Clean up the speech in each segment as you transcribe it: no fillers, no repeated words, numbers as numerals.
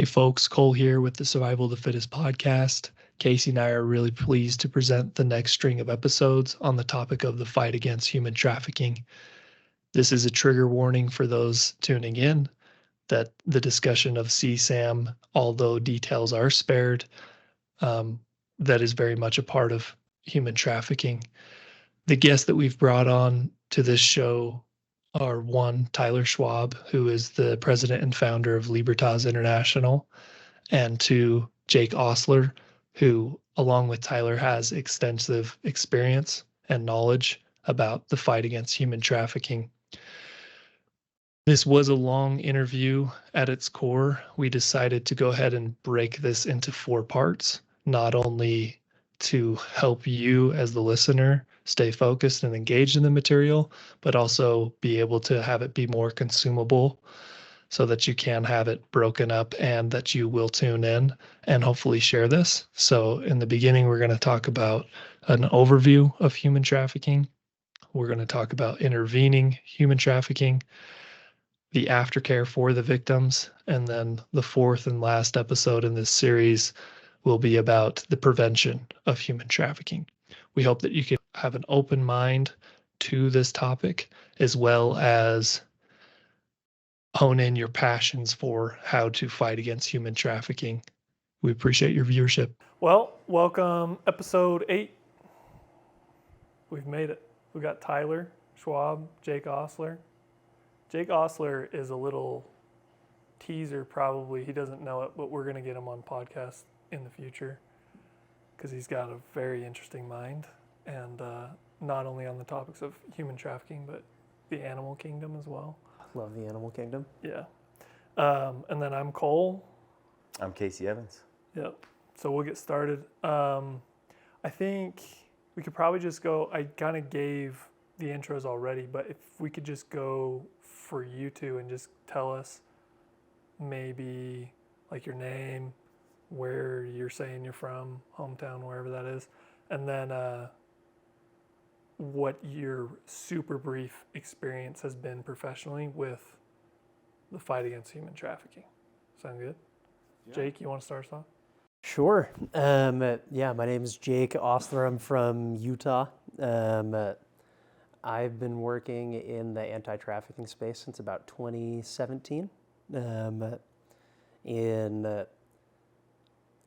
folks, Cole here with the Survival of the Fittest podcast. Casey and I are really pleased to present the next string of episodes on the topic of the fight against human trafficking. This is a trigger warning for those tuning in that the discussion of CSAM, although details are spared, that is very much a part of human trafficking. The guests that we've brought on to this show are one, Tyler Schwab, who is the president and founder of Libertas International, and two, Jake Ostler, who, along with Tyler, has extensive experience and knowledge about the fight against human trafficking. This was a long interview at its core. We decided to go ahead and break this into 4 parts, not only to help you as the listener stay focused and engaged in the material, but also be able to have it be more consumable so that you can have it broken up and that you will tune in and hopefully share this. So in the beginning, we're going to talk about an overview of human trafficking. We're going to talk about intervening human trafficking, the aftercare for the victims, and then the 4th and last episode in this series will be about the prevention of human trafficking. We hope that you can have an open mind to this topic, as well as hone in your passions for how to fight against human trafficking. We appreciate your viewership. Well, welcome, episode 8. We've made it. We got Tyler Schwab, Jake Ostler. Jake Ostler is a little teaser, probably. He doesn't know it, but we're going to get him on podcast in the future because he's got a very interesting mind, and not only on the topics of human trafficking, but the animal kingdom as well. Love the animal kingdom. Yeah. And then I'm Cole. I'm Casey Evans. Yep. So we'll get started. I think we could probably just go, I kind of gave the intros already, but if we could just go for you two and just tell us maybe like your name, where you're saying you're from, hometown, wherever that is, and then what your super brief experience has been professionally with the fight against human trafficking. Sound good? Yeah. Jake, you want to start us off? Sure. Yeah, my name is Jake Ostler. I'm from Utah. I've been working in the anti-trafficking space since about 2017. In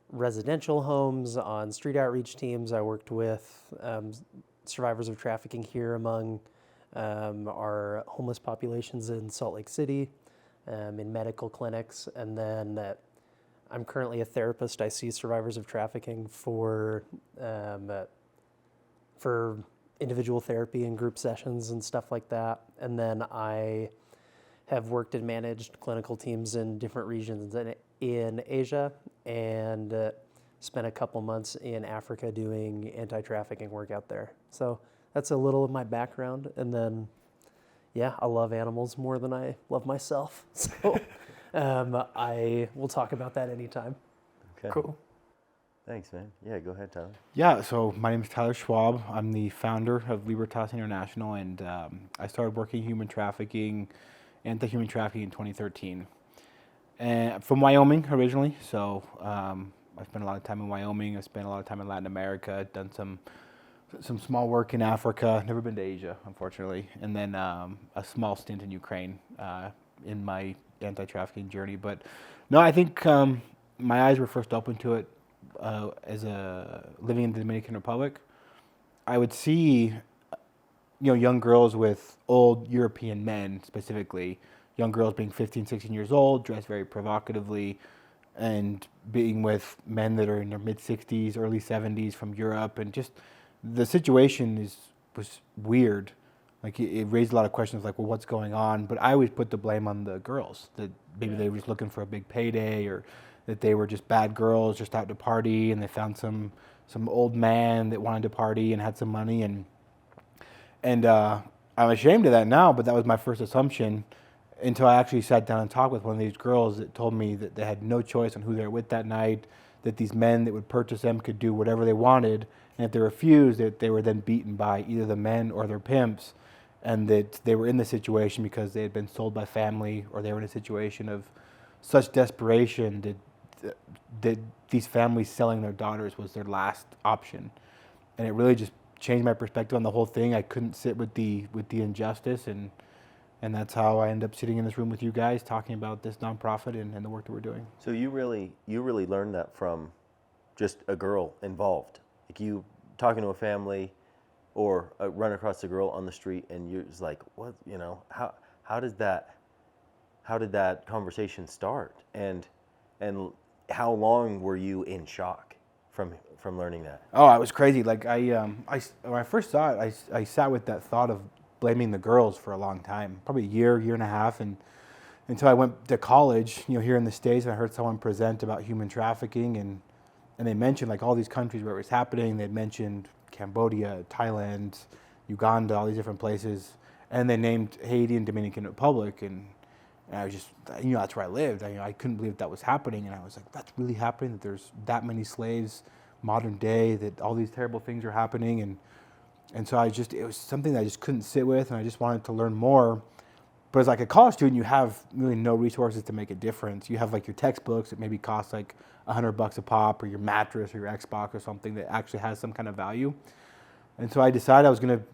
residential homes, on street outreach teams. I worked with survivors of trafficking here among our homeless populations in Salt Lake City, in medical clinics, and then I'm currently a therapist. I see survivors of trafficking for individual therapy and group sessions and stuff like that. And then I have worked and managed clinical teams in different regions in Asia, and spent a couple months in Africa doing anti-trafficking work out there. So that's a little of my background. And then, yeah, I love animals more than I love myself. So I will talk about that anytime. Okay. Cool. Thanks, man. Yeah, go ahead, Tyler. Yeah, so my name is Tyler Schwab. I'm the founder of Libertas International, and I started working anti-human trafficking in 2013. And from Wyoming originally, so I spent a lot of time in Wyoming. I spent a lot of time in Latin America. Done some small work in Africa. Never been to Asia, unfortunately. And then a small stint in Ukraine in my anti-trafficking journey. But no, I think my eyes were first open to it as living in the Dominican Republic. I would see, young girls with old European men, specifically young girls being 15, 16 years old, dressed very provocatively, and being with men that are in their mid-60s, early 70s from Europe. And just the situation was weird. Like, it raised a lot of questions like, well, what's going on? But I always put the blame on the girls, that maybe they were just looking for a big payday, or that they were just bad girls just out to party, and they found some old man that wanted to party and had some money. And I'm ashamed of that now, but that was my first assumption until I actually sat down and talked with one of these girls that told me that they had no choice on who they were with that night, that these men that would purchase them could do whatever they wanted, and if they refused, that they were then beaten by either the men or their pimps, and that they were in the situation because they had been sold by family, or they were in a situation of such desperation that that these families selling their daughters was their last option, and it really just changed my perspective on the whole thing. I couldn't sit with the injustice, and that's how I ended up sitting in this room with you guys talking about this nonprofit and the work that we're doing. So you really learned that from just a girl involved, like you talking to a family, or run across a girl on the street, and you're just like, what, how did that conversation start, and how long were you in shock from learning that? Oh, it was crazy. Like when I first saw it, I sat with that thought of blaming the girls for a long time, probably a year and a half, and until I went to college, here in the States, and I heard someone present about human trafficking, and they mentioned like all these countries where it was happening. They mentioned Cambodia, Thailand, Uganda, all these different places, and they named Haiti and Dominican Republic, and I was just, that's where I lived. I couldn't believe that was happening, and I was like, that's really happening, that there's that many slaves, modern day, that all these terrible things are happening, and so it was something that I just couldn't sit with, and I just wanted to learn more. But as like a college student, you have really no resources to make a difference. You have like your textbooks that maybe cost like $100 a pop, or your mattress or your Xbox or something that actually has some kind of value. And so I decided I was going to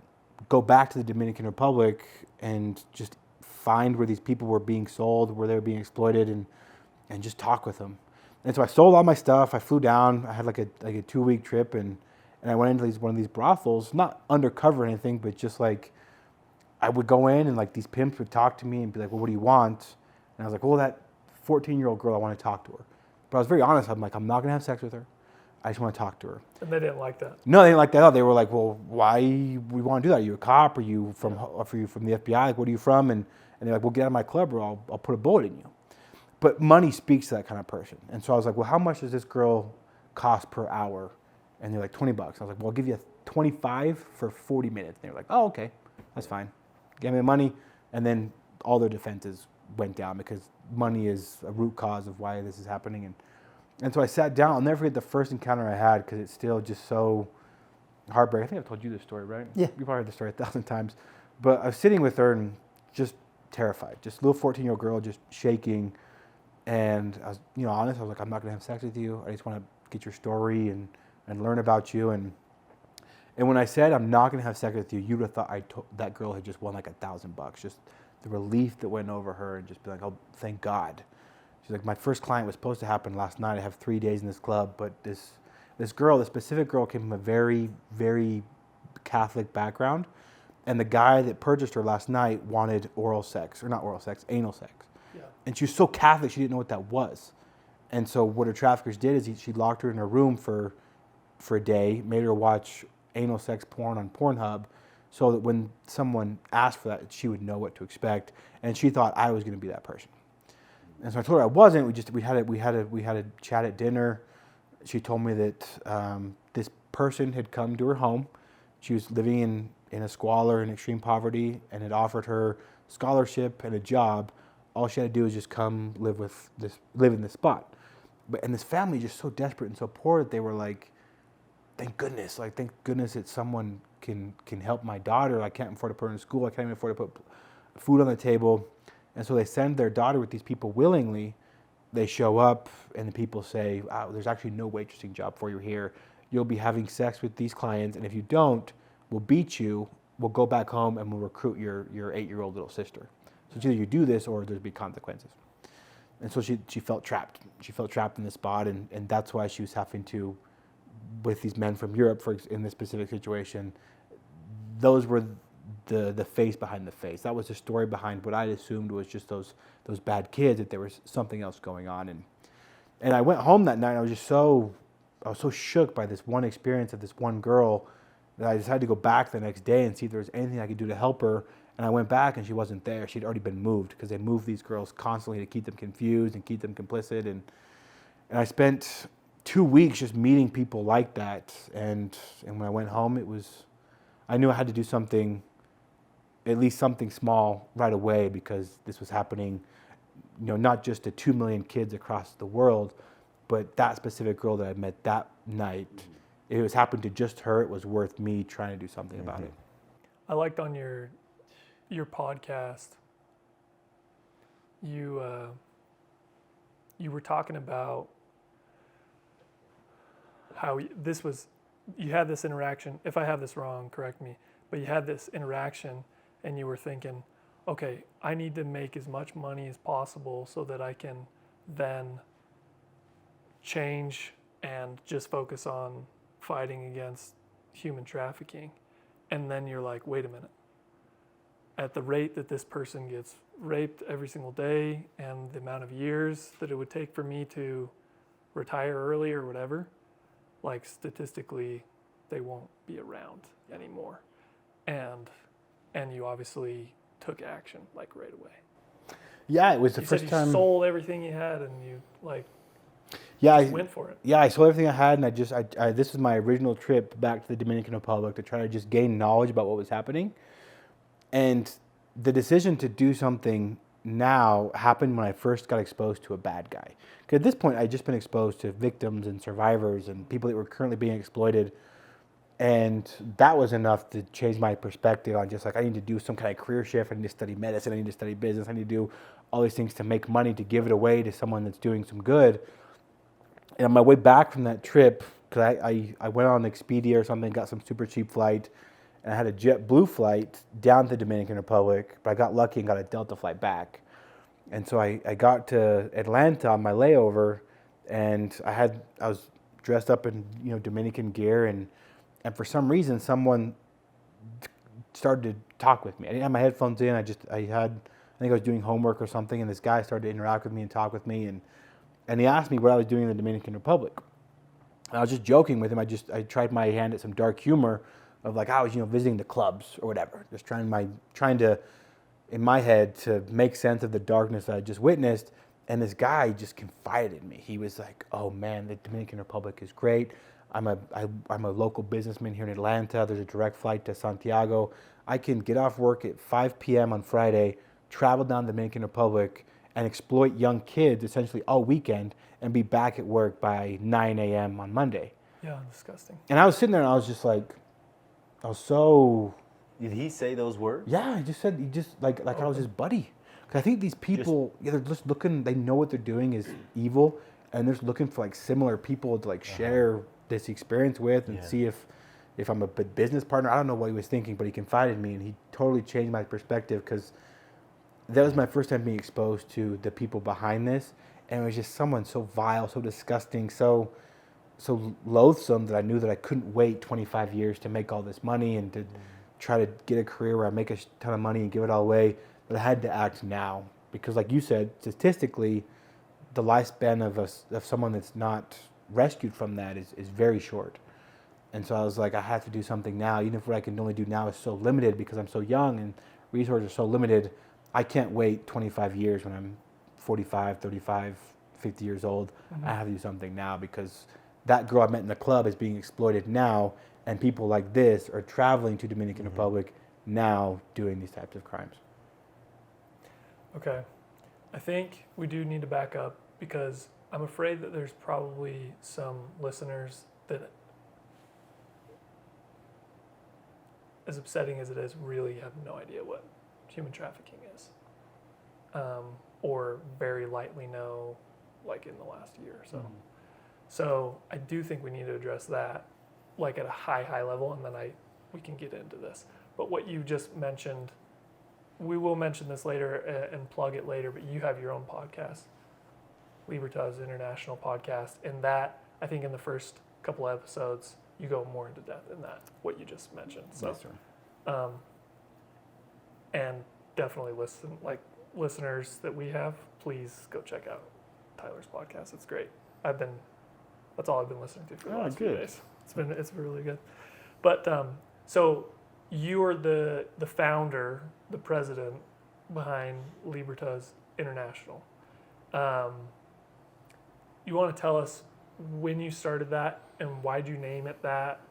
go back to the Dominican Republic and just find where these people were being sold, where they were being exploited, and just talk with them. And so I sold all my stuff. I flew down. I had like a 2-week trip, and I went into one of these brothels, not undercover or anything, but just like I would go in, and like these pimps would talk to me and be like, well, what do you want? And I was like, well, that 14-year-old girl, I want to talk to her. But I was very honest. I'm like, I'm not going to have sex with her. I just want to talk to her. And they didn't like that. No, they didn't like that at all. They were like, well, why we want to do that? Are you a cop? Are you from the FBI? Like, what are you from? And they're like, well, get out of my club, or I'll put a bullet in you. But money speaks to that kind of person. And so I was like, well, how much does this girl cost per hour? And they're like, $20. I was like, well, I'll give you 25 for 40 minutes. And they were like, oh, okay, that's fine. Give me the money. And then all their defenses went down, because money is a root cause of why this is happening. And so I sat down. I'll never forget the first encounter I had, because it's still just so heartbreaking. I think I've told you this story, right? Yeah. You've probably heard the story 1,000 times. But I was sitting with her and just terrified. Just a little 14-year-old girl, just shaking. And I was, honest. I was like, I'm not going to have sex with you. I just want to get your story and learn about you. And when I said I'm not going to have sex with you, you would have thought that girl had just won like $1,000. Just the relief that went over her, and just be like, oh, thank God. She's like, my first client was supposed to happen last night. I have 3 days in this club, but this girl, this specific girl, came from a very, very Catholic background, and the guy that purchased her last night wanted anal sex. Yeah. And she was so Catholic, she didn't know what that was. And so what her traffickers did is she locked her in her room for a day, made her watch anal sex porn on Pornhub, so that when someone asked for that, she would know what to expect. And she thought I was going to be that person. And so I told her I wasn't. We had a chat at dinner. She told me that this person had come to her home. She was living in a squalor and extreme poverty, and had offered her scholarship and a job. All she had to do was just come live in this spot. And this family just so desperate and so poor that they were like, thank goodness that someone can help my daughter. I can't afford to put her in school. I can't even afford to put food on the table. And so they send their daughter with these people willingly. They show up, and the people say, there's actually no waitressing job for you here. You'll be having sex with these clients, and if you don't, we'll beat you, we'll go back home, and we'll recruit your 8-year-old little sister. So it's either you do this, or there'll be consequences. And so she felt trapped. She felt trapped in this spot, and that's why she was having to, with these men from Europe, in this specific situation, those were the face behind the face. That was the story behind what I assumed was just those bad kids, that there was something else going on. And I went home that night, and I was so shook by this one experience of this one girl, that I decided to go back the next day and see if there was anything I could do to help her. And I went back, and she wasn't there. She'd already been moved, because they move these girls constantly to keep them confused and keep them complicit. And I spent 2 weeks just meeting people like that. And when I went home, I knew I had to do something, at least something small right away, because this was happening, not just to 2 million kids across the world, but that specific girl that I met that night, it was happened to just her. It was worth me trying to do something about it. I liked on your podcast, you were talking about how you had this interaction. If I have this wrong, correct me. But you had this interaction, and you were thinking, okay, I need to make as much money as possible so that I can then change and just focus on fighting against human trafficking. And then you're like, wait a minute. At the rate that this person gets raped every single day and the amount of years that it would take for me to retire early or whatever, like statistically, they won't be around anymore. And you obviously took action like right away. Yeah, it was the You first said time. you sold everything you had and you Yeah, just went for it. Yeah, I sold everything I had, and I this was my original trip back to the Dominican Republic to try to just gain knowledge about what was happening. And the decision to do something now happened when I first got exposed to a bad guy. Because at this point, I'd just been exposed to victims and survivors and people that were currently being exploited. And that was enough to change my perspective on just like, I need to do some kind of career shift. I need to study medicine. I need to study business. I need to do all these things to make money, to give it away to someone that's doing some good. And on my way back from that trip, because I went on Expedia or something, got some super cheap flight, and I had a JetBlue flight down to the Dominican Republic, but I got lucky and got a Delta flight back. And so I got to Atlanta on my layover, and I was dressed up in Dominican gear, and for some reason someone started to talk with me. I didn't have my headphones in. I think I was doing homework or something, and this guy started to interact with me and talk with me, and he asked me what I was doing in the Dominican Republic. And I was just joking with him. I tried my hand at some dark humor of like I was visiting the clubs or whatever, just trying to in my head to make sense of the darkness that I just witnessed. And this guy just confided in me. He was like, "Oh man, the Dominican Republic is great. I'm a local businessman here in Atlanta. There's a direct flight to Santiago. I can get off work at 5 p.m. on Friday, travel down to the Dominican Republic, and exploit young kids essentially all weekend, and be back at work by 9 a.m. on Monday." Yeah, disgusting. And I was sitting there, and I was just like, I was so. Did he say those words? Yeah, he just like I was his buddy. Because I think these people, they're just looking. They know what they're doing is evil, and they're just looking for like similar people to like share this experience with and see if I'm a business partner. I don't know what he was thinking, but he confided in me, and he totally changed my perspective because that was my first time being exposed to the people behind this, and it was just someone so vile, so disgusting, so loathsome that I knew that I couldn't wait 25 years to make all this money and to try to get a career where I make a ton of money and give it all away. But I had to act now because, like you said, statistically, the lifespan of someone that's not rescued from that is very short. And so I was like, I have to do something now, even if what I can only do now is so limited because I'm so young and resources are so limited. I can't wait 25 years when I'm 45, 35, 50 years old. I have to do something now because that girl I met in the club is being exploited now, and people like this are traveling to Dominican Republic now doing these types of crimes. Okay. I think we do need to back up because I'm afraid that there's probably some listeners that, as upsetting as it is, really have no idea what human trafficking is. Or very lightly know, like in the last year or so. So I do think we need to address that, like at a high level, and then we can get into this. But what you just mentioned, we will mention this later and plug it later, but you have your own podcast, Libertas International podcast, and that, I think in the first couple of episodes, you go more into depth in that, what you just mentioned. So, Yes, sir. And definitely listeners that we have, please go check out Tyler's podcast. It's great. That's all I've been listening to for the last few days. It's been really good. But so you are the founder, the president behind Libertas International. You want to tell us when you started that and why'd you name it that?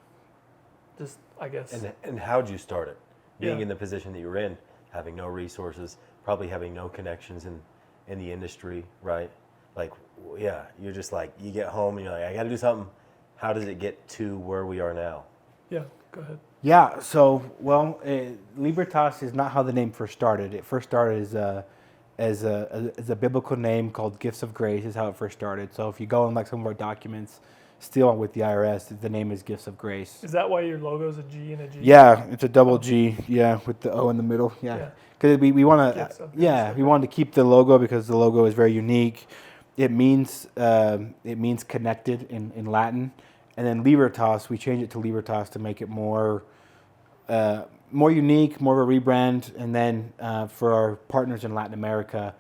Just, I guess. And how'd you start it? Being in the position that you were in, having no resources, probably having no connections in the industry, right? Like, yeah, you're just like, you get home and you're like, I got to do something. How does it get to where we are now? Yeah, go ahead. Yeah, so, Libertas is not how the name first started. It first started as a biblical name called Gifts of Grace is how it first started. So if you go on like some of our documents, still with the IRS, the name is Gifts of Grace. Is that why your logo's a G and a G? Yeah, it's a double G. Yeah, with the O in the middle. Yeah, because we want Gifts to. of Grace, Yeah, okay. we wanted to keep the logo because the logo is very unique. It means connected in Latin, and then Libertas, we changed it to Libertas to make it more unique, more of a rebrand. And then for our partners in Latin America,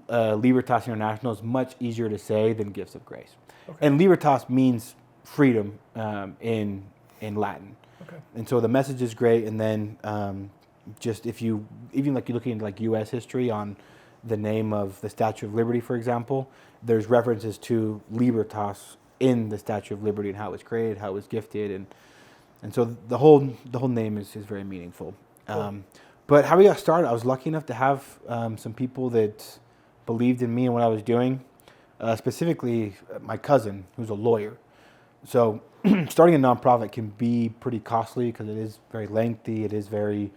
Libertas International is much easier to say than Gifts of Grace. Okay. And Libertas means freedom in Latin. Okay. And so the message is great. And then just if you, even like you're looking at like U.S. history on the name of the Statue of Liberty, for example, there's references to Libertas in the Statue of Liberty and how it was created, how it was gifted, and so the whole name is very meaningful. Cool. But how we got started, I was lucky enough to have some people that believed in me and what I was doing. Specifically, my cousin, who's a lawyer. So starting a nonprofit can be pretty costly because it is very lengthy. It is very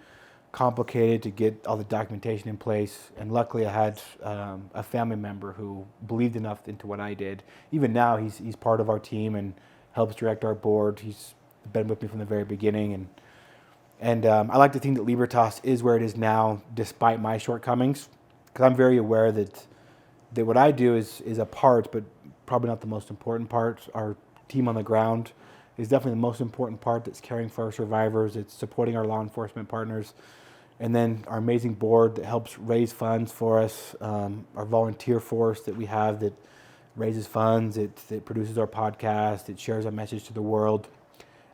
complicated to get all the documentation in place. And luckily I had a family member who believed enough into what I did. Even now he's part of our team and helps direct our board. He's been with me from the very beginning. And I like to think that Libertas is where it is now despite my shortcomings, because I'm very aware that what I do is a part, but probably not the most important part. Our team on the ground is definitely the most important part that's caring for our survivors. It's supporting our law enforcement partners. And then our amazing board that helps raise funds for us, our volunteer force that we have that raises funds, it produces our podcast, it shares our message to the world.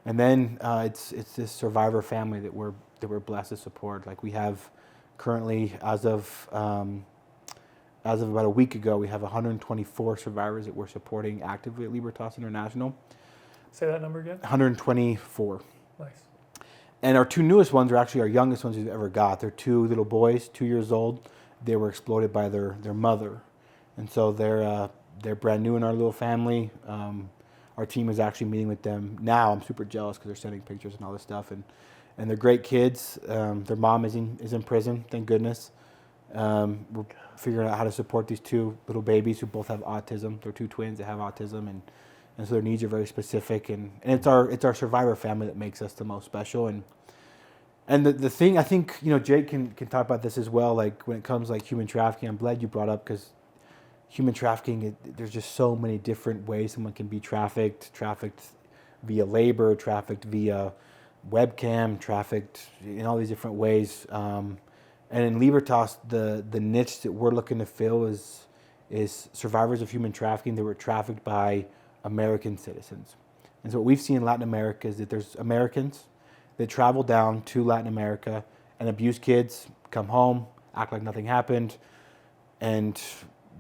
And then it's this survivor family that we're blessed to support. Like we have currently, as of about a week ago, we have 124 survivors that we're supporting actively at Libertas International. Say that number again. 124. Nice. And our two newest ones are actually our youngest ones we've ever got. They're two little boys, 2 years old. They were exploited by their mother. And so they're brand new in our little family. Our team is actually meeting with them now. I'm super jealous because they're sending pictures and all this stuff. And they're great kids. Their mom is in prison, thank goodness. We're figuring out how to support these two little babies who both have autism. They're two twins that have autism, and so their needs are very specific. And it's our survivor family that makes us the most special. And the thing, I think, Jake can talk about this as well, like when it comes like human trafficking. I'm glad you brought up, because human trafficking, there's just so many different ways someone can be trafficked via labor, trafficked via webcam, trafficked in all these different ways. And in Libertas, the niche that we're looking to fill is survivors of human trafficking that were trafficked by American citizens. And so what we've seen in Latin America is that there's Americans that travel down to Latin America and abuse kids, come home, act like nothing happened, and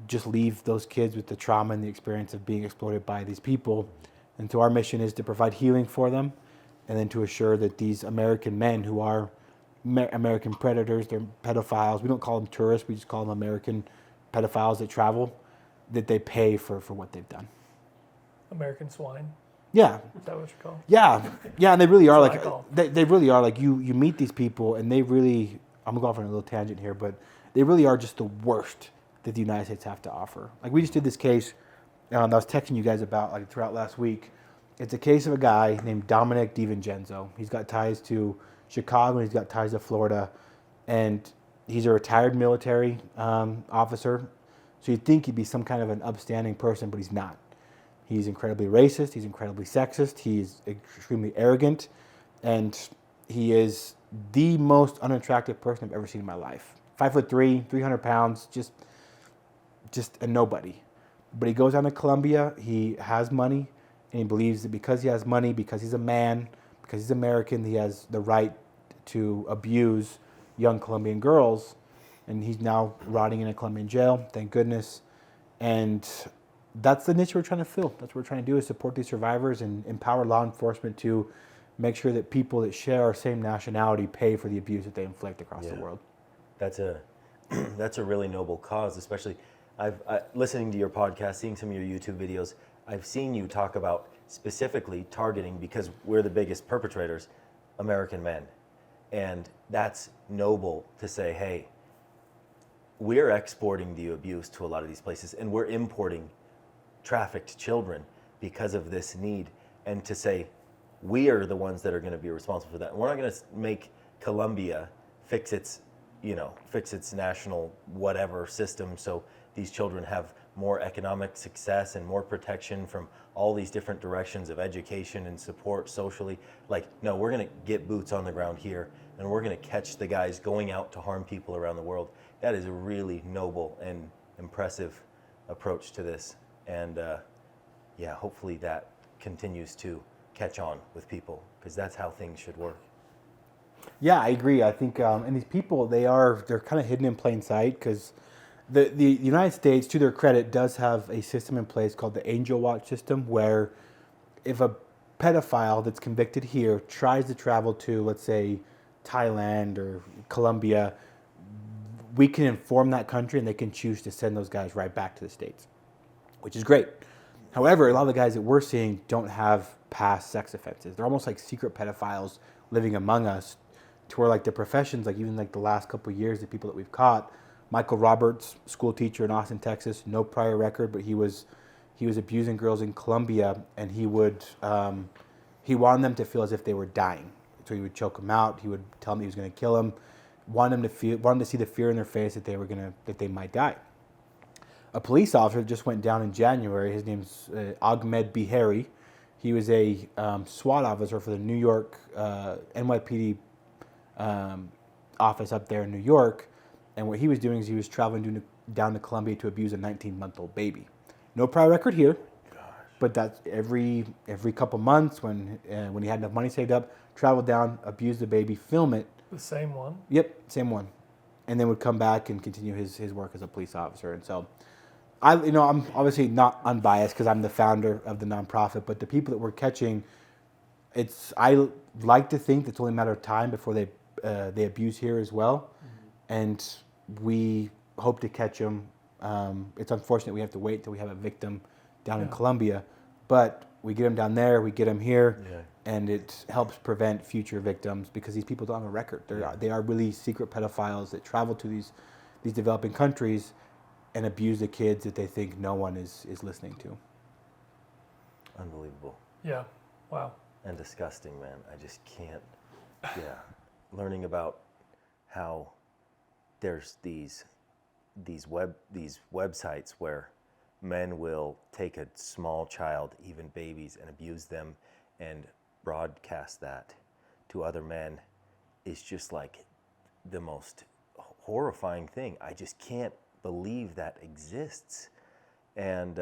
just leave those kids with the trauma and the experience of being exploited by these people. And so our mission is to provide healing for them, and then to assure that these American men who are American predators, they're pedophiles, we don't call them tourists, we just call them American pedophiles that travel, that they pay for what they've done. American swine. Yeah. Is that what you call? Yeah, and they really are That's like what I they really are like you meet these people and they really, I'm going off on a little tangent here, but they really are just the worst that the United States have to offer. Like we just did this case I was texting you guys about like throughout last week. It's a case of a guy named Dominic DiVincenzo. He's got ties to Chicago and he's got ties to Florida, and he's a retired military officer. So you'd think he'd be some kind of an upstanding person, but he's not. He's incredibly racist. He's incredibly sexist. He's extremely arrogant, and he is the most unattractive person I've ever seen in my life. 5'3", 300 pounds, just a nobody. But he goes down to Colombia. He has money, and he believes that because he has money, because he's a man, because he's American, he has the right to abuse young Colombian girls. And he's now rotting in a Colombian jail, thank goodness. And that's the niche we're trying to fill. That's what we're trying to do, is support these survivors and empower law enforcement to make sure that people that share our same nationality pay for the abuse that they inflict across the world. That's a really noble cause, especially listening to your podcast, seeing some of your YouTube videos. I've seen you talk about specifically targeting, because we're the biggest perpetrators, American men. And that's noble to say, hey, we're exporting the abuse to a lot of these places, and we're importing trafficked children. because of this need, and to say, we are the ones that are going to be responsible for that. And we're not going to make Colombia fix its national whatever system so these children have more economic success and more protection from all these different directions of education and support socially. Like, no, we're going to get boots on the ground here, and we're going to catch the guys going out to harm people around the world. That is a really noble and impressive approach to this. And yeah, hopefully that continues to catch on with people, because that's how things should work. Yeah, I agree. I think, and these people, they're kind of hidden in plain sight, because the United States, to their credit, does have a system in place called the Angel Watch system, where if a pedophile that's convicted here tries to travel to, let's say, Thailand or Colombia, we can inform that country and they can choose to send those guys right back to the States, which is great. However, a lot of the guys that we're seeing don't have past sex offenses. They're almost like secret pedophiles living among us, to where like the professions, like even like the last couple of years, the people that we've caught, Michael Roberts, school teacher in Austin, Texas, no prior record, but he was abusing girls in Colombia, and he wanted them to feel as if they were dying. So he would choke them out. He would tell them he was going to kill them. Wanted to see the fear in their face that they might die. A police officer just went down in January. His name's Ahmed Bihari. He was a SWAT officer for the New York NYPD office up there in New York. And what he was doing is he was traveling down to Colombia to abuse a 19-month-old baby. No prior record here, but that's every couple months when he had enough money saved up, travel down, abuse the baby, film it. The same one? Yep, same one. And then would come back and continue his work as a police officer. And so, I'm obviously not unbiased because I'm the founder of the nonprofit, but the people that we're catching, I like to think it's only a matter of time before they abuse here as well. Mm-hmm. And we hope to catch them. It's unfortunate we have to wait until we have a victim down in Colombia, but we get them down there, we get them here, and it helps prevent future victims, because these people don't have a record. They are really secret pedophiles that travel to these developing countries and abuse the kids that they think no one is listening to. Unbelievable. Yeah. Wow. And disgusting, man. I just can't. Yeah. Learning about how there's these websites where men will take a small child, even babies, and abuse them and broadcast that to other men is just like the most horrifying thing. I just can't believe that exists. And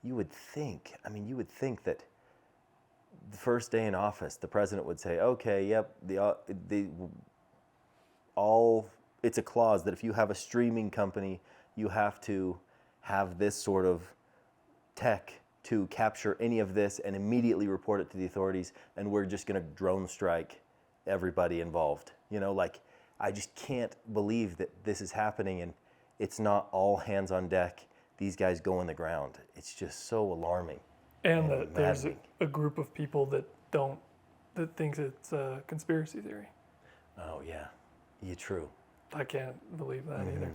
you would think that the first day in office, the president would say, okay, yep, it's a clause that if you have a streaming company, you have to have this sort of tech to capture any of this and immediately report it to the authorities, and we're just going to drone strike everybody involved. I just can't believe that this is happening, and it's not all hands on deck. These guys go in the ground. It's just so alarming. And that there's a group of people that thinks it's a conspiracy theory. Oh yeah, true. I can't believe that either.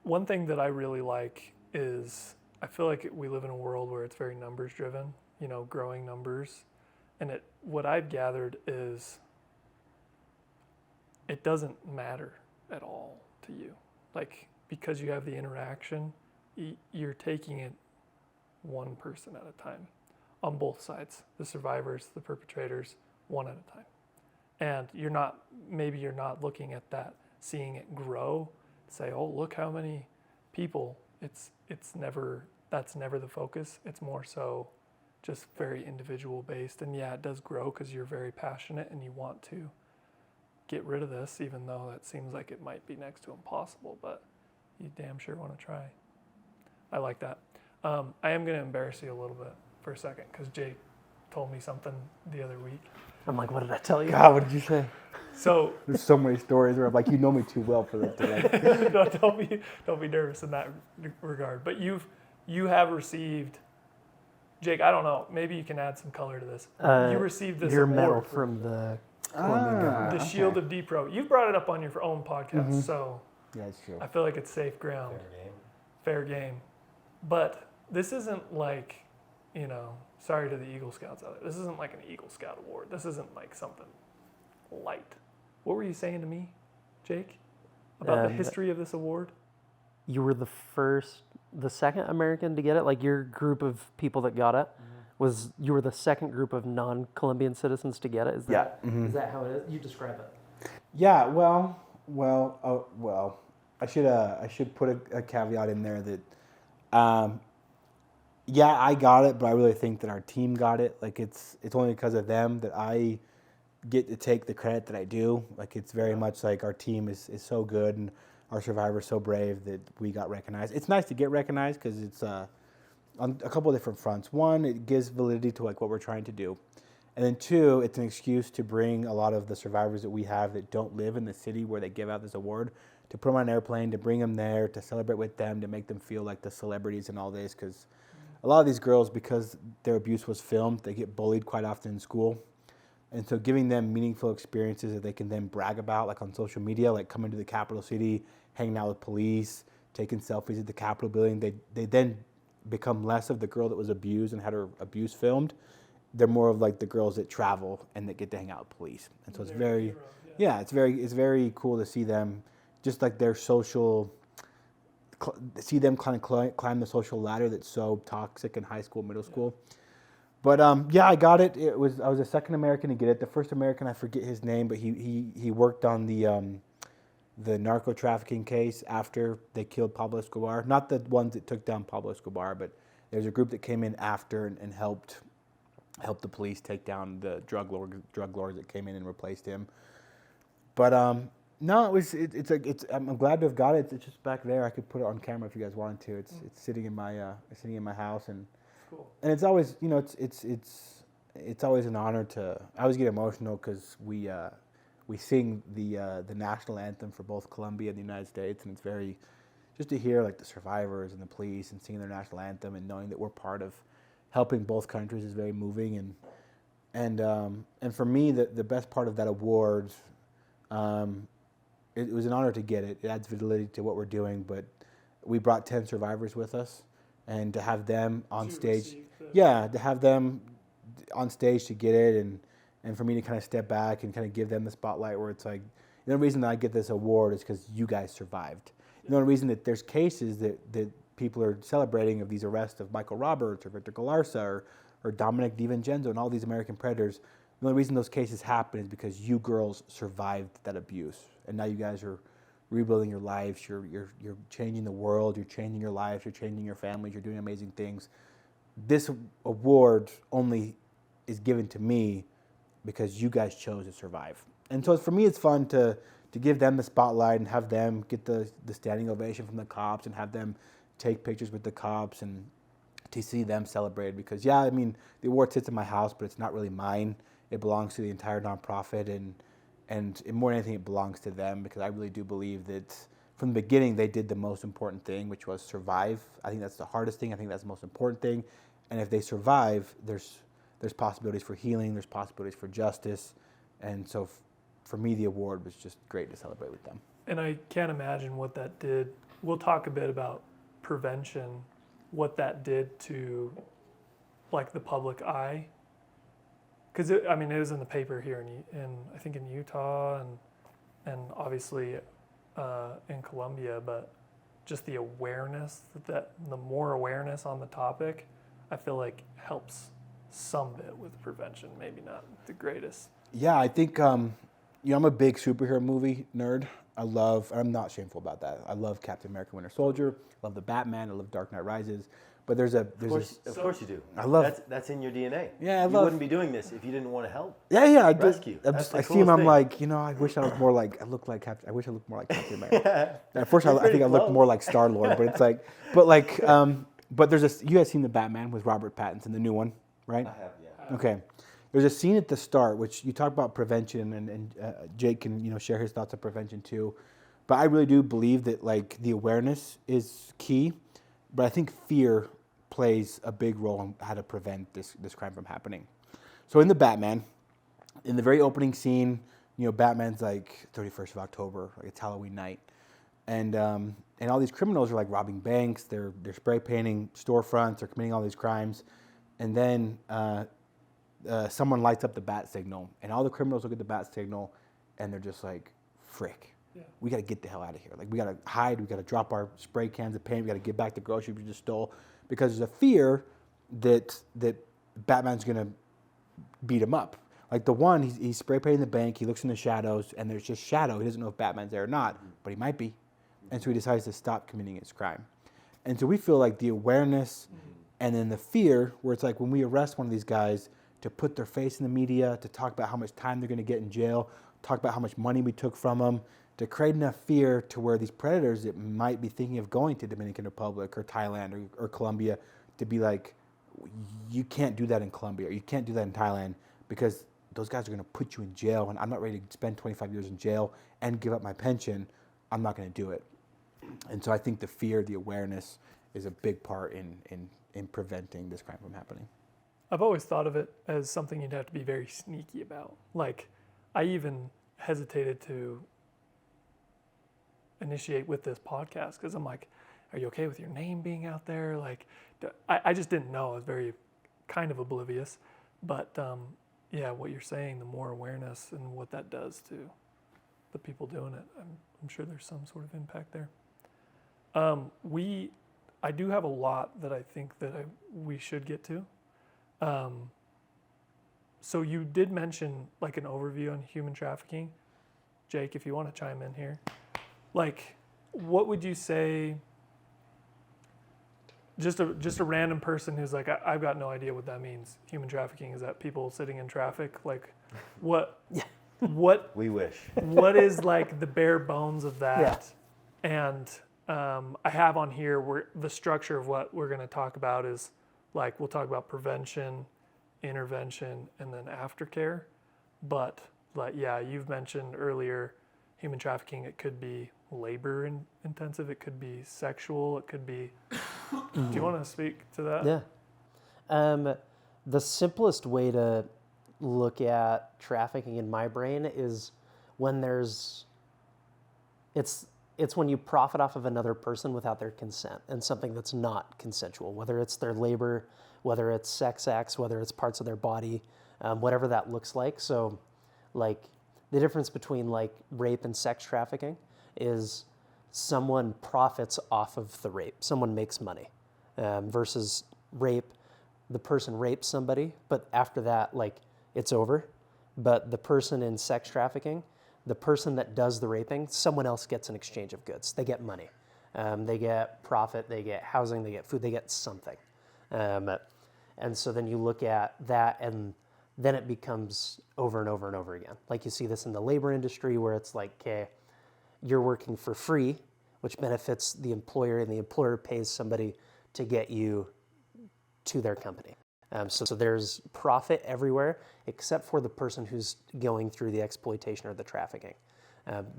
One thing that I really like is I feel like we live in a world where it's very numbers driven, growing numbers. And what I've gathered is it doesn't matter at all to you. Like, because you have the interaction, you're taking it one person at a time on both sides, the survivors, the perpetrators, one at a time. And maybe you're not looking at that, seeing it grow, say, oh, look how many people. That's never the focus. It's more so just very individual based. And yeah, it does grow because you're very passionate and you want to get rid of this, even though that seems like it might be next to impossible, but you damn sure want to try. I like that. I am going to embarrass you a little bit for a second, because Jake told me something the other week. I'm like, what did I tell you? God, what did you say? So there's so many stories where I'm like, you know me too well for that today. No, don't be nervous in that regard. But you have received, Jake, I don't know, maybe you can add some color to this. You received this your award medal from the Colombian government. The Shield of D-Pro. You've brought it up on your own podcast, so yeah, it's true. I feel like it's safe ground. Fair game. But this isn't like, sorry to the Eagle Scouts out there. This isn't like an Eagle Scout award. This isn't like something light. What were you saying to me, Jake, about the history of this award? You were the second American to get it. Like your group of people that got it you were the second group of non-Colombian citizens to get it. Is that is that how it is? You describe it. Yeah, well, I should put a caveat in there that, yeah, I got it, but I really think that our team got it. Like it's only because of them that I get to take the credit that I do. Like it's very much like our team is so good and our survivors so brave that we got recognized. It's nice to get recognized because it's on a couple of different fronts. One, it gives validity to like what we're trying to do. And then two, it's an excuse to bring a lot of the survivors that we have that don't live in the city where they give out this award, to put them on an airplane, to bring them there, to celebrate with them, to make them feel like the celebrities and all this. Because a lot of these girls, because their abuse was filmed, they get bullied quite often in school. And so giving them meaningful experiences that they can then brag about, like on social media, like coming to the capital city, hanging out with police, taking selfies at the Capitol building, they then become less of the girl that was abused and had her abuse filmed. They're more of like the girls that travel and that get to hang out with police. And so it's very, it's very cool to see them, just like their social, see them kind of climb the social ladder that's so toxic in high school, middle school. But yeah, I got it. I was the second American to get it. The first American, I forget his name, but he worked on the narco trafficking case after they killed Pablo Escobar. Not the ones that took down Pablo Escobar, but there's a group that came in after and helped the police take down the drug lords that came in and replaced him. But no, I'm glad to have got it. It's just back there. I could put it on camera if you guys wanted to. It's sitting in my house, and cool. And it's always it's always an honor to. I always get emotional because we sing the national anthem for both Colombia and the United States, and it's very just to hear like the survivors and the police and singing their national anthem and knowing that we're part of helping both countries is very moving. And for me, the best part of that award, it was an honor to get it. It adds validity to what we're doing, but we brought 10 survivors with us, and to have them on stage, to have them on stage to get it, and for me to kind of step back and kind of give them the spotlight where it's like, the only reason that I get this award is because you guys survived. The only reason that there's cases that people are celebrating of these arrests of Michael Roberts or Victor Galarza or Dominic DiVincenzo and all these American predators, the only reason those cases happen is because you girls survived that abuse. And now you guys are rebuilding your lives, you're changing the world, you're changing your lives, you're changing your families, you're doing amazing things. This award only is given to me because you guys chose to survive. And so for me, it's fun to give them the spotlight and have them get the standing ovation from the cops and have them take pictures with the cops and to see them celebrated. Because yeah, I mean, the award sits in my house, but it's not really mine. It belongs to the entire nonprofit, and more than anything, it belongs to them, because I really do believe that from the beginning they did the most important thing, which was survive. I think that's the hardest thing. I think that's the most important thing. And if they survive, there's possibilities for healing, there's possibilities for justice. And so for me, the award was just great to celebrate with them. And I can't imagine what that did. We'll talk a bit about prevention, what that did to like the public eye. Because it was in the paper here in I think in Utah and obviously in Colombia, but just the awareness that the more awareness on the topic, I feel like helps some bit with prevention. Maybe not the greatest. Yeah, I think I'm a big superhero movie nerd. I'm not shameful about that. I love Captain America: Winter Soldier. I love the Batman. I love Dark Knight Rises. But of course you do. I love that's in your DNA. Yeah, you wouldn't be doing this if you didn't want to help. Yeah, rescue. I see him. I'm like, I wish I was more like. I wish I looked more like Captain America. At first, I think I looked more like Star-Lord, but it's like, but there's you guys seen the Batman with Robert Pattinson, the new one, right? I have, yeah. Okay. There's a scene at the start which you talk about prevention, and Jake can share his thoughts on prevention too, but I really do believe that like the awareness is key, but I think fear plays a big role in how to prevent this crime from happening. So in the Batman, in the very opening scene, Batman's like 31st of October, like it's Halloween night, and all these criminals are like robbing banks, they're spray painting storefronts, they're committing all these crimes, and then someone lights up the bat signal, and all the criminals look at the bat signal, and they're just like, frick. Yeah. We got to get the hell out of here. Like, we got to hide. We got to drop our spray cans of paint. We got to get back the groceries we just stole, because there's a fear that Batman's gonna beat him up. Like the one, he's spray painting the bank. He looks in the shadows, and there's just shadow. He doesn't know if Batman's there or not, but he might be, and so he decides to stop committing his crime. And so we feel like the awareness, and then the fear, where it's like when we arrest one of these guys, to put their face in the media, to talk about how much time they're going to get in jail, talk about how much money we took from them, to create enough fear to where these predators that might be thinking of going to Dominican Republic or Thailand or Colombia, to be like, you can't do that in Colombia, or you can't do that in Thailand, because those guys are going to put you in jail, and I'm not ready to spend 25 years in jail and give up my pension. I'm not going to do it. And so I think the fear, the awareness is a big part in preventing this crime from happening. I've always thought of it as something you'd have to be very sneaky about. Like, I even hesitated to initiate with this podcast, because I'm like, are you okay with your name being out there? Like, I just didn't know. I was very kind of oblivious. But yeah, what you're saying, the more awareness and what that does to the people doing it, I'm sure there's some sort of impact there. I do have a lot that I think that we should get to. So you did mention like an overview on human trafficking. Jake, if you want to chime in here, like, what would you say? Just a random person who's like, I've got no idea what that means. Human trafficking, is that people sitting in traffic? Like, what? Yeah. What? We wish. What is like the bare bones of that? Yeah. And I have on here where the structure of what we're going to talk about is like, we'll talk about prevention, intervention, and then aftercare. But like, yeah, you've mentioned earlier, human trafficking, it could be labor intensive, it could be sexual, it could be, do you want to speak to that? Yeah. The simplest way to look at trafficking in my brain is when it's when you profit off of another person without their consent, and something that's not consensual, whether it's their labor, whether it's sex acts, whether it's parts of their body, whatever that looks like. So like the difference between like rape and sex trafficking is someone profits off of the rape, someone makes money, versus rape, the person rapes somebody, but after that, like, it's over. But the person in sex trafficking, the person that does the raping, someone else gets an exchange of goods. They get money. They get profit, they get housing, they get food, they get something. And so then you look at that, and then it becomes over and over and over again. Like you see this in the labor industry, where it's like, okay, you're working for free, which benefits the employer, and the employer pays somebody to get you to their company. So there's profit everywhere, except for the person who's going through the exploitation or the trafficking.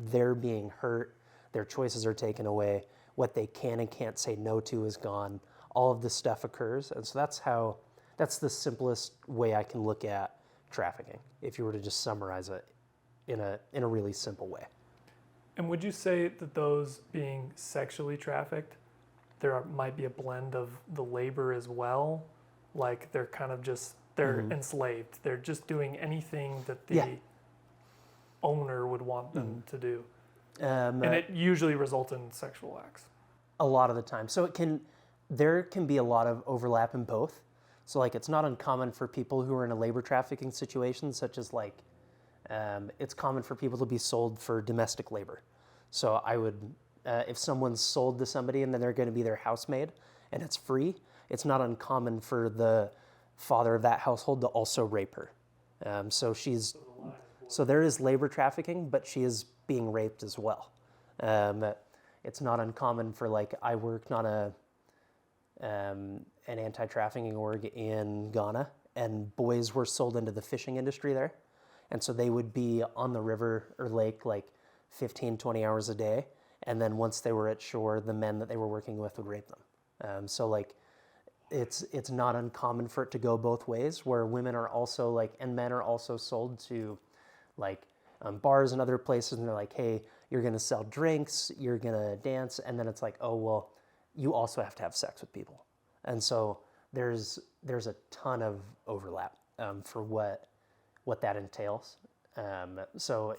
They're being hurt, their choices are taken away, what they can and can't say no to is gone. All of this stuff occurs, and so that's the simplest way I can look at trafficking, if you were to just summarize it in a really simple way. And would you say that those being sexually trafficked, might be a blend of the labor as well? Like they're kind of just, they're enslaved. They're just doing anything that the owner would want them to do. And it usually results in sexual acts. A lot of the time. So there can be a lot of overlap in both. So like, it's not uncommon for people who are in a labor trafficking situation, such as like, it's common for people to be sold for domestic labor. So I would, if someone's sold to somebody and then they're going to be their housemaid and it's free, it's not uncommon for the father of that household to also rape her. So there is labor trafficking, but she is being raped as well. It's not uncommon for, like, I worked on an anti-trafficking org in Ghana, and boys were sold into the fishing industry there. And so they would be on the river or lake like 15, 20 hours a day. And then once they were at shore, the men that they were working with would rape them. So like, it's not uncommon for it to go both ways, where women are also like, and men are also sold to like bars and other places, and they're like, hey, you're going to sell drinks, you're going to dance, and then it's like, oh, well, you also have to have sex with people. And so there's a ton of overlap for what that entails. So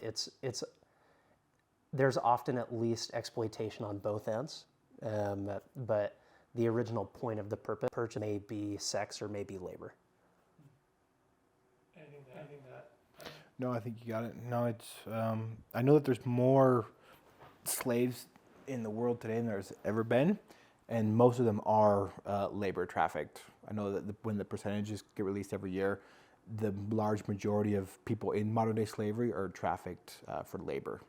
there's often at least exploitation on both ends, but the original point of the purchase may be sex or may be labor. Anything that. No, I think you got it. No, it's. I know that there's more slaves in the world today than there's ever been, and most of them are labor trafficked. I know that when the percentages get released every year, the large majority of people in modern day slavery are trafficked for labor.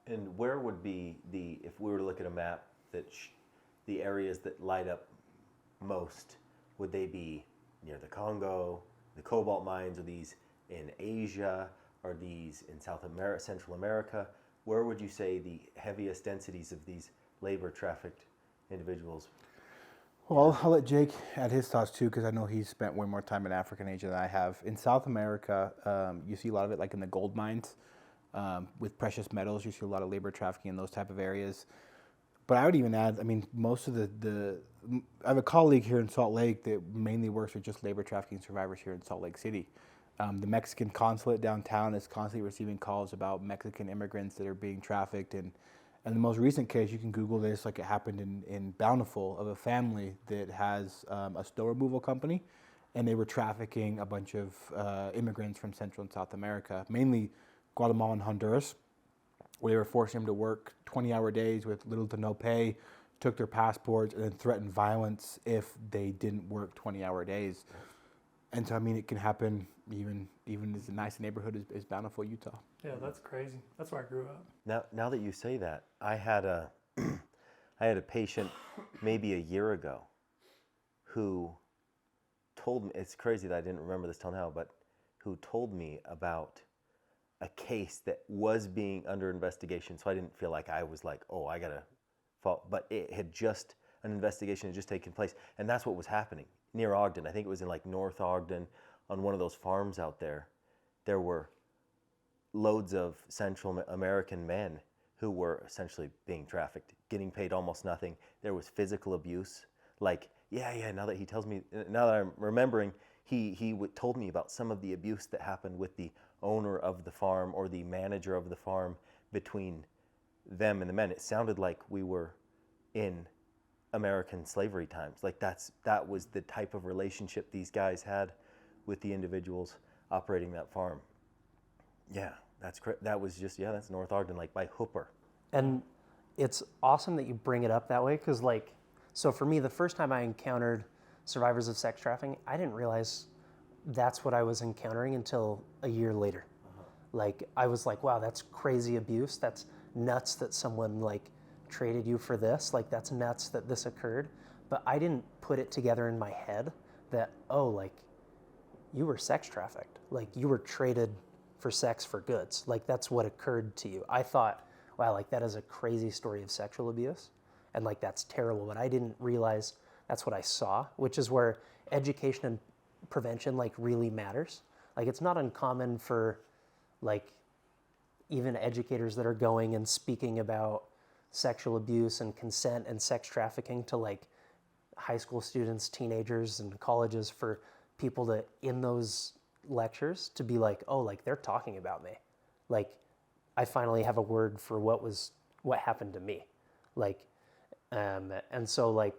And where would be if we were to look at a map, the areas that light up most, would they be near the Congo, the cobalt mines? Are these in Asia? Are these in Central America? Where would you say the heaviest densities of these labor trafficked individuals? Well, I'll let Jake add his thoughts too, because I know he's spent way more time in Africa and Asia than I have. In South America, you see a lot of it like in the gold mines with precious metals. You see a lot of labor trafficking in those type of areas. But I would even add, I mean, most of I have a colleague here in Salt Lake that mainly works with just labor trafficking survivors here in Salt Lake City. The Mexican consulate downtown is constantly receiving calls about Mexican immigrants that are being trafficked. And the most recent case, you can Google this, like it happened in Bountiful, of a family that has a snow removal company, and they were trafficking a bunch of immigrants from Central and South America, mainly Guatemala and Honduras, where they were forcing them to work 20-hour days with little to no pay, took their passports, and then threatened violence if they didn't work 20-hour days. And so, I mean, it can happen even as a nice neighborhood as Bountiful, Utah. Yeah, that's crazy. That's where I grew up. Now that you say that, I had a patient maybe a year ago who told me, it's crazy that I didn't remember this till now, but who told me about a case that was being under investigation. So I didn't feel like I was like, oh, I gotta fall, but an investigation had just taken place, and that's what was happening near Ogden. I think it was in like North Ogden on one of those farms out there. There were loads of Central American men who were essentially being trafficked, getting paid almost nothing. There was physical abuse. Like, now that I'm remembering, he told me about some of the abuse that happened with the owner of the farm or the manager of the farm between them and the men. It sounded like we were in American slavery times. Like that was the type of relationship these guys had with the individuals operating that farm. Yeah, that's North Ogden, like by Hooper. And it's awesome that you bring it up that way, because so for me, the first time I encountered survivors of sex trafficking, I didn't realize that's what I was encountering until a year later. Like, I was like, wow, that's crazy abuse. That's nuts that someone traded you for this. Like, that's nuts that this occurred. But I didn't put it together in my head that, you were sex trafficked. Like, you were traded for sex for goods. Like, that's what occurred to you. I thought, wow, that is a crazy story of sexual abuse. And that's terrible. But I didn't realize that's what I saw, which is where education and prevention really matters. It's not uncommon for even educators that are going and speaking about sexual abuse and consent and sex trafficking to high school students, teenagers, and colleges, for people to, in those lectures, to be they're talking about me. I finally have a word for what happened to me. And so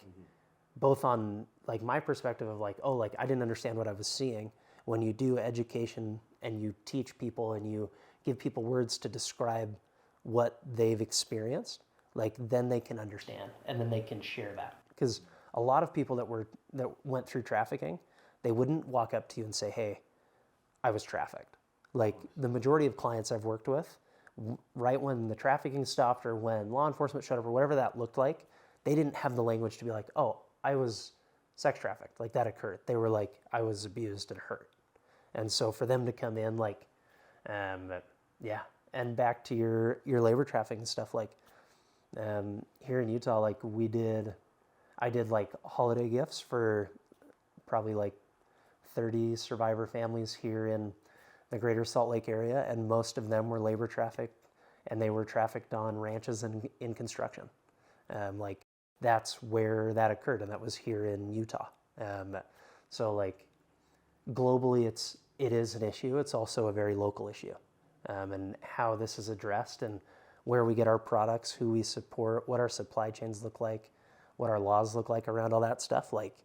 both on my perspective of I didn't understand what I was seeing. When you do education and you teach people and you give people words to describe what they've experienced, then they can understand and then they can share that. Because a lot of people that went through trafficking, they wouldn't walk up to you and say, hey, I was trafficked. The majority of clients I've worked with, right when the trafficking stopped or when law enforcement showed up or whatever that looked like, they didn't have the language to be like, oh, I was sex trafficked. That occurred. They were like, I was abused and hurt. And so for them to come in and back to your labor trafficking stuff, here in Utah, I did holiday gifts for probably 30 survivor families here in the greater Salt Lake area, and most of them were labor trafficked, and they were trafficked on ranches and in construction. Like, that's where that occurred, and that was here in Utah. So like, globally, it is an issue. It's also a very local issue, and how this is addressed and where we get our products, who we support, what our supply chains look like, what our laws look like around all that stuff, like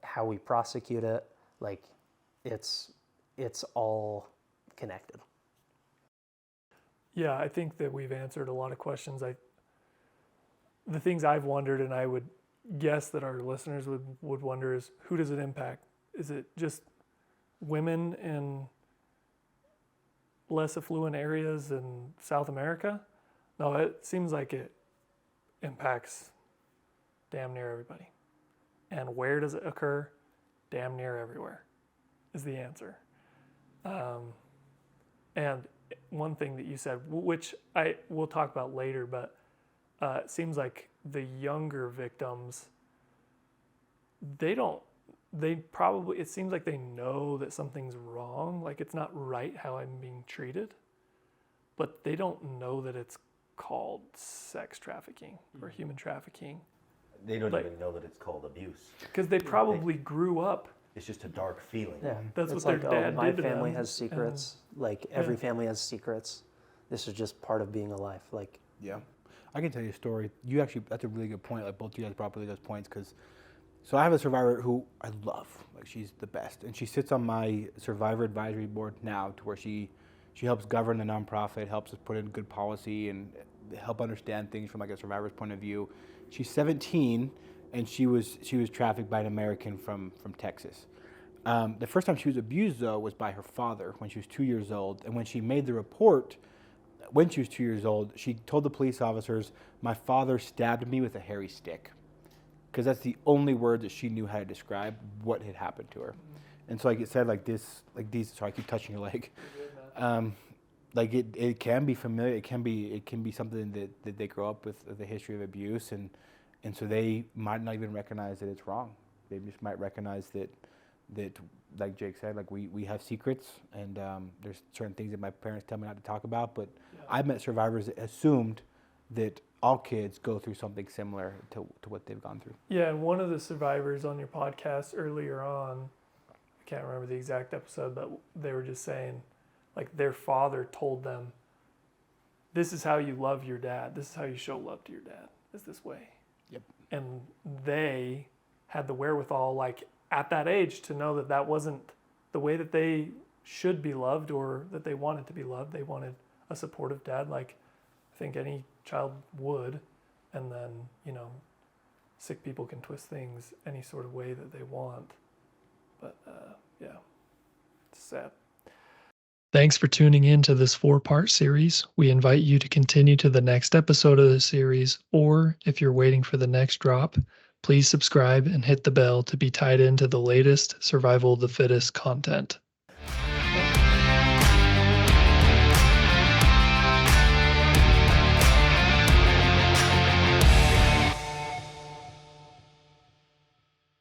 how we prosecute it, like it's all connected. Yeah, I think that we've answered a lot of questions. The things I've wondered, and I would guess that our listeners would wonder, is who does it impact? Is it just women in less affluent areas in South America? No, it seems like it impacts damn near everybody. And where does it occur? Damn near everywhere is the answer. And one thing that you said, which we'll talk about later, but it seems like the younger victims, it seems like they know that something's wrong, like it's not right how I'm being treated, but they don't know that it's called sex trafficking or human trafficking. They don't even know that it's called abuse. Because they probably grew up. It's just a dark feeling. Yeah, That's it's what their dad my did to family them, has secrets. Like every family has secrets. This is just part of being alive. Like, Yeah, I can tell you a story. That's a really good point. Like, both of you guys brought up really good points, because so I have a survivor who I love. Like, she's the best, and she sits on my survivor advisory board now, to where she helps govern the nonprofit, helps us put in good policy and help understand things from like a survivor's point of view. She's 17, and she was trafficked by an American from Texas. The first time she was abused, though, was by her father when she was 2 years old. And when she made the report, when she was 2 years old, she told the police officers, "My father stabbed me with a hairy stick," because that's the only word that she knew how to describe what had happened to her. And so, like it said, like these. Sorry, I keep touching your leg. Like it can be familiar. It can be something that they grow up with a history of abuse, and so they might not even recognize that it's wrong. They just might recognize that like Jake said, like we have secrets, and there's certain things that my parents tell me not to talk about. But I've met survivors that assumed that all kids go through something similar to what they've gone through. Yeah, and one of the survivors on your podcast earlier on, I can't remember the exact episode, but they were just saying, like, their father told them, "This is how you love your dad. This is how you show love to your dad, is this way." Yep. And they had the wherewithal, like, at that age, to know that that wasn't the way that they should be loved, or that they wanted to be loved. They wanted a supportive dad, like I think any child would. And then, sick people can twist things any sort of way that they want. But yeah, it's sad. Thanks for tuning in to this 4-part series. We invite you to continue to the next episode of the series, or if you're waiting for the next drop, please subscribe and hit the bell to be tied into the latest Survival of the Fittest content.